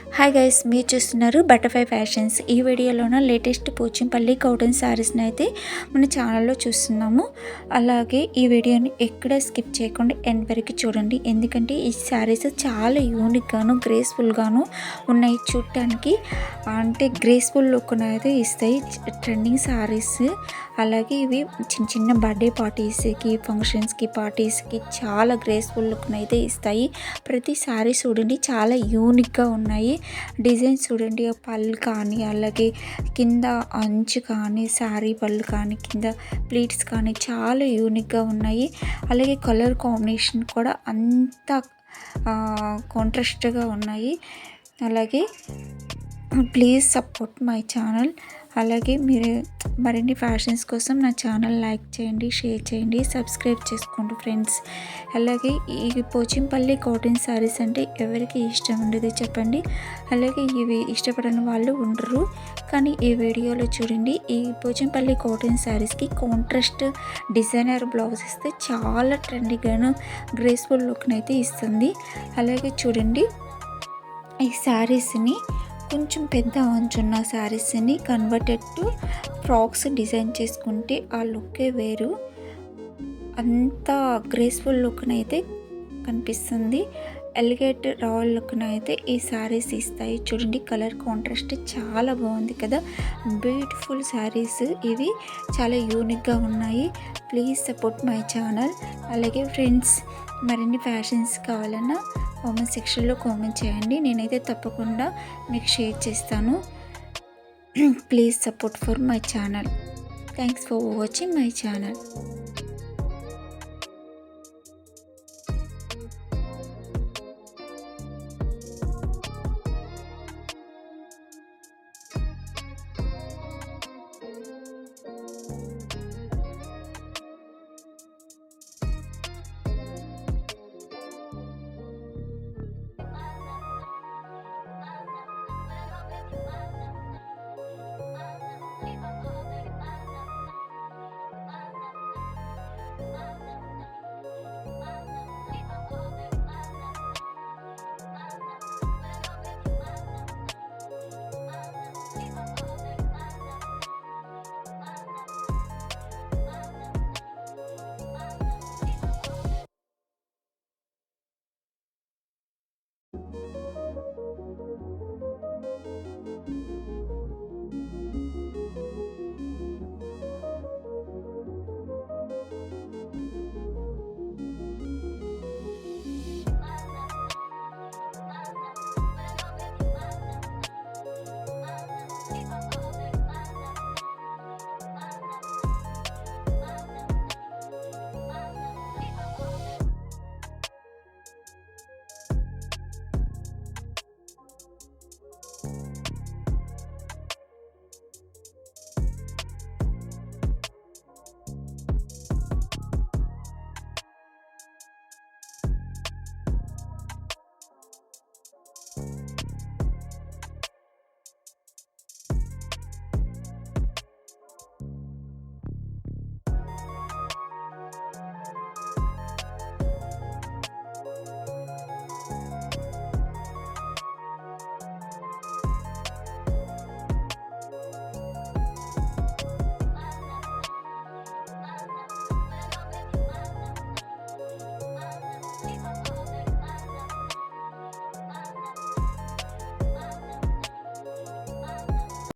Hi guys, మీరు చూస్తున్నారు butterfly fashions. ఈ వీడియోలోన లేటెస్ట్ పోచంపల్లి కాటన్ శారీస్ని అయితే మన ఛానల్లో చూస్తున్నాము. అలాగే ఈ వీడియోని ఎక్కడ స్కిప్ చేయకుండా ఎండ్ వరకు చూడండి, ఎందుకంటే ఈ శారీస్ చాలా యూనిక్గాను గ్రేస్ఫుల్గాను ఉన్నాయి. చూడటానికి అంటే గ్రేస్ఫుల్ లుక్ అయితే ఇస్తాయి. ట్రెండింగ్ శారీస్. అలాగే ఇవి చిన్న చిన్న బర్త్డే పార్టీస్కి, ఫంక్షన్స్కి, పార్టీస్కి చాలా గ్రేస్ఫుల్ లుక్ని అయితే ఇస్తాయి. ప్రతి శారీ చూడండి చాలా యూనిక్గా ఉన్నాయి. డిజైన్స్ చూడండి, పళ్ళు కానీ, అలాగే కింద అంచు కానీ, శారీ పళ్ళు కానీ, కింద ప్లీట్స్ కానీ చాలా యూనిక్గా ఉన్నాయి. అలాగే కలర్ కాంబినేషన్ కూడా అంత కాంట్రాస్ట్గా ఉన్నాయి. అలాగే ప్లీజ్ సపోర్ట్ మై ఛానల్. అలాగే మీరు మరిన్ని ఫ్యాషన్స్ కోసం నా ఛానల్ లైక్ చేయండి, షేర్ చేయండి, సబ్స్క్రైబ్ చేసుకోండి ఫ్రెండ్స్. అలాగే ఈ పోచంపల్లి కాటన్ శారీస్ అంటే ఎవరికి ఇష్టం ఉండదు చెప్పండి. అలాగే ఇవి ఇష్టపడని వాళ్ళు ఉండరు. కానీ ఈ వీడియోలో చూడండి, ఈ పోచంపల్లి కాటన్ శారీస్కి కాంట్రాస్ట్ డిజైనర్ బ్లౌజ్ ఇస్తే చాలా ట్రెండీగాను గ్రేస్ఫుల్ లుక్ని అయితే ఇస్తుంది. అలాగే చూడండి, ఈ శారీస్ని కొంచెం పెద్ద అంచున్న శారీస్ని కన్వర్టెడ్ టు ఫ్రాక్స్ డిజైన్ చేసుకుంటే ఆ లుక్కే వేరు. అంత గ్రేస్ఫుల్ లుక్ని అయితే కనిపిస్తుంది. ఎలిగేట్ రాయల్ లుక్ని అయితే ఈ శారీస్ ఇస్తాయి. చూడండి, కలర్ కాంట్రాస్ట్ చాలా బాగుంది కదా. బ్యూటిఫుల్ శారీస్ ఇవి, చాలా యూనిక్గా ఉన్నాయి. Please support my channel. అలాగే ఫ్రెండ్స్, మరిన్ని ఫ్యాషన్స్ కావాలన్నా కామెంట్ సెక్షన్లో కామెంట్ చేయండి, నేనైతే తప్పకుండా మీకు షేర్ చేస్తాను. Please support for my channel. Thanks for watching my channel.